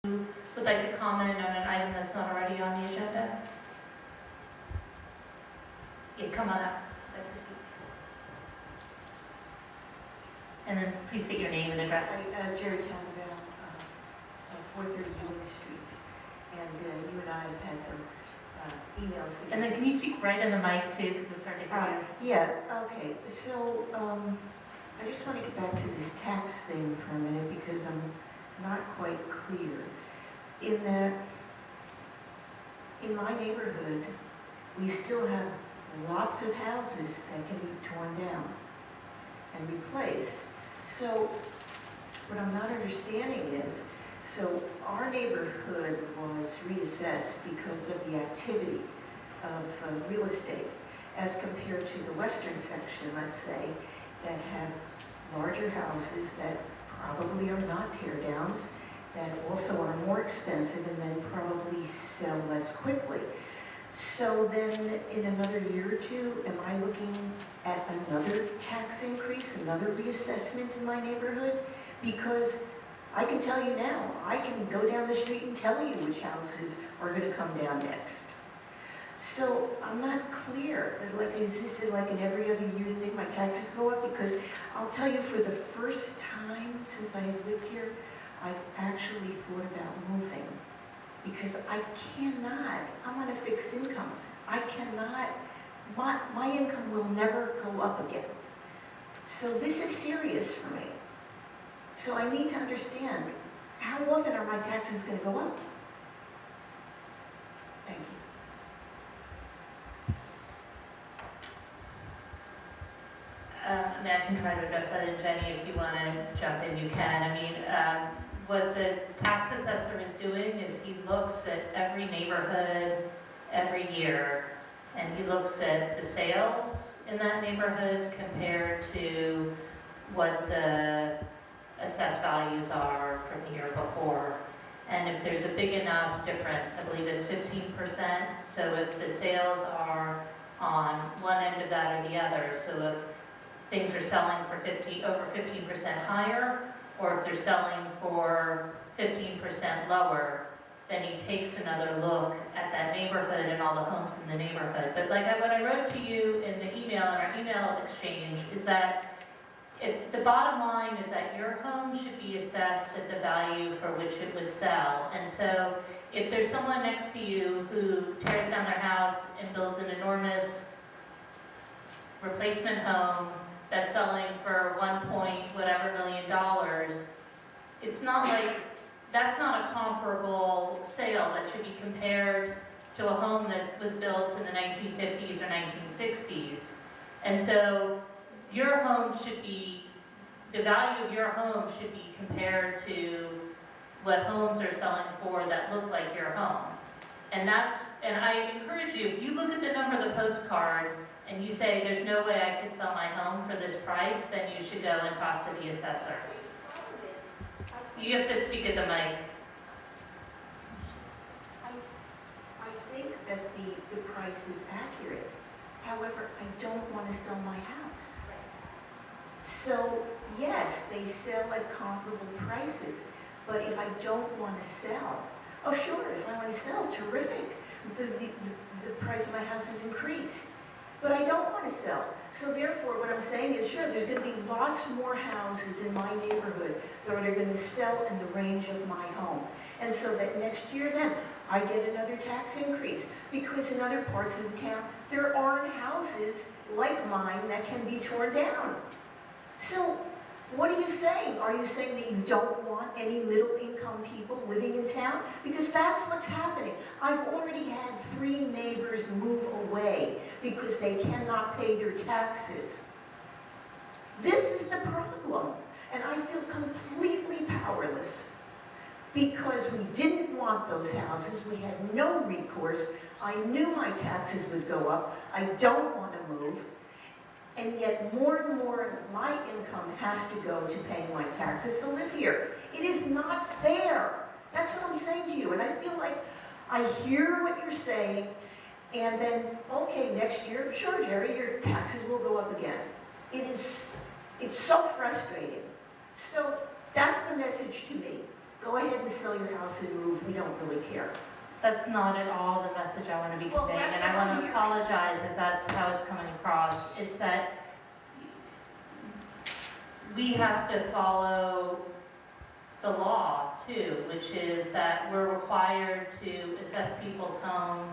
would like to comment on an item that's not already on the agenda? Yeah, come on up. I'd like to speak. And then please state your name and address. Hi, Jerry Tannenbaum, 430 Ewing Street, and you and I have had some emails. And then can you speak right in the mic too, because it's hard to hear you. Yeah, okay, so I just want to get back to this tax thing for a minute because I'm not quite clear. In my neighborhood, we still have lots of houses that can be torn down and replaced. So what I'm not understanding is, so our neighborhood was reassessed because of the activity of real estate as compared to the western section, let's say, that have larger houses that probably are not tear downs, that also are more expensive and then probably sell less quickly. So then in another year or two, am I looking at another tax increase, another reassessment in my neighborhood? Because I can tell you now, I can go down the street and tell you which houses are going to come down next. So I'm not clear, like, is this like an every other year thing, my taxes go up? Because I'll tell you, for the first time since I have lived here, I've actually thought about moving. Because I cannot, I'm on a fixed income. I cannot, my income will never go up again. So this is serious for me. So I need to understand, how often are my taxes going to go up? Thank you. I can try to address that, and Jenny, if you want to jump in, you can. I mean, what the tax assessor is doing is he looks at every neighborhood every year, and he looks at the sales in that neighborhood compared to what the assessed values are from the year before. And if there's a big enough difference, I believe it's 15%, so if the sales are on one end of that or the other, so if things are selling for over 15% higher, or if they're selling for 15% lower, then he takes another look at that neighborhood and all the homes in the neighborhood. But like what I wrote to you in the email, in our email exchange, is that the bottom line is that your home should be assessed at the value for which it would sell. And so if there's someone next to you who tears down their house and builds an enormous replacement home that's selling for $1 million, it's not like, that's not a comparable sale that should be compared to a home that was built in the 1950s or 1960s. And so your home should be, the value of your home should be compared to what homes are selling for that look like your home. And I encourage you, if you look at the number of the postcard and you say, there's no way I could sell my home for this price, then you should go and talk to the assessor. You have to speak at the mic. I think that the price is accurate. However, I don't want to sell my house. So, yes, they sell at comparable prices. But if I don't want to sell, oh sure, if I want to sell, terrific. The price of my house is increased. But I don't want to sell. So therefore, what I'm saying is, sure, there's going to be lots more houses in my neighborhood that are going to sell in the range of my home. And so that next year then, I get another tax increase. Because in other parts of the town, there aren't houses like mine that can be torn down. So what are you saying? Are you saying that you don't want any middle-income people living in town? Because that's what's happening. I've already had 3 neighbors move away because they cannot pay their taxes. This is the problem. And I feel completely powerless because we didn't want those houses. We had no recourse. I knew my taxes would go up. I don't want to move. And yet more and more of my income has to go to paying my taxes to live here. It is not fair. That's what I'm saying to you. And I feel like I hear what you're saying, and then, okay, next year, sure, Jerry, your taxes will go up again. It's so frustrating. So that's the message to me. go ahead and sell your house and move, we don't really care. That's not at all the message I want to be Well, conveying, that's and I what want I'm to hearing. apologize if that's how it's coming across. It's that we have to follow the law too, which is that we're required to assess people's homes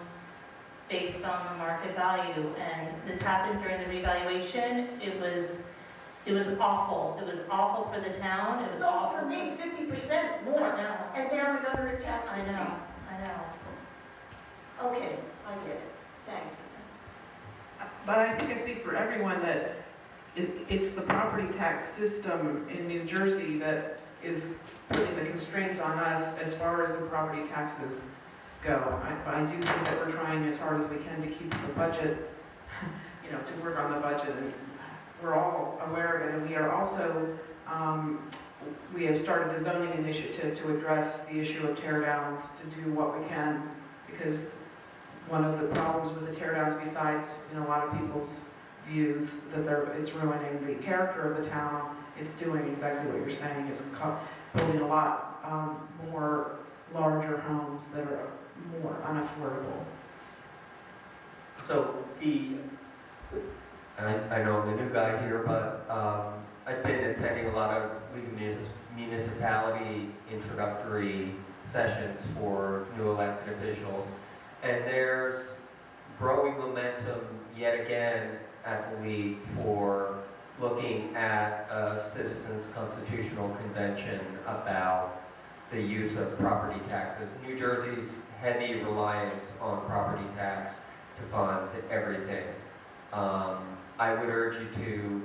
based on the market value. And this happened during the revaluation. It was awful. It was awful for the town. It was So awful. for me, 50% I more, know, and now another tax I increase. know, I know. Okay, I get it, thank you. But I think I speak for everyone that it's the property tax system in New Jersey that is putting the constraints on us as far as the property taxes go. I do think that we're trying as hard as we can to keep the budget, to work on the budget, and we're all aware of it. And we are also, we have started a zoning initiative to address the issue of tear downs, to do what we can, because one of the problems with the tear downs, besides in a lot of people's views that it's ruining the character of the town, it's doing exactly what you're saying. It's building a lot more larger homes that are more unaffordable. So I know I'm the new guy here, but I've been attending a lot of League of Municipality introductory sessions for new elected officials, and there's growing momentum yet again at the League for looking at a citizens' constitutional convention about the use of property taxes. New Jersey's heavy reliance on property tax to fund everything. I would urge you to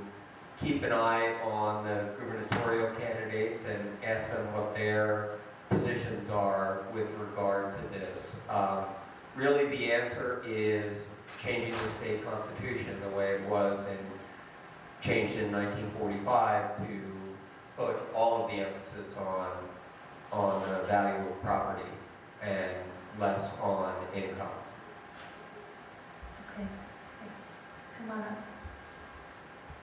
keep an eye on the gubernatorial candidates and ask them what their positions are with regard to this. Really, the answer is changing the state constitution the way it was changed in 1945 to put all of the emphasis on the value of property and less on income. Okay. Come on up.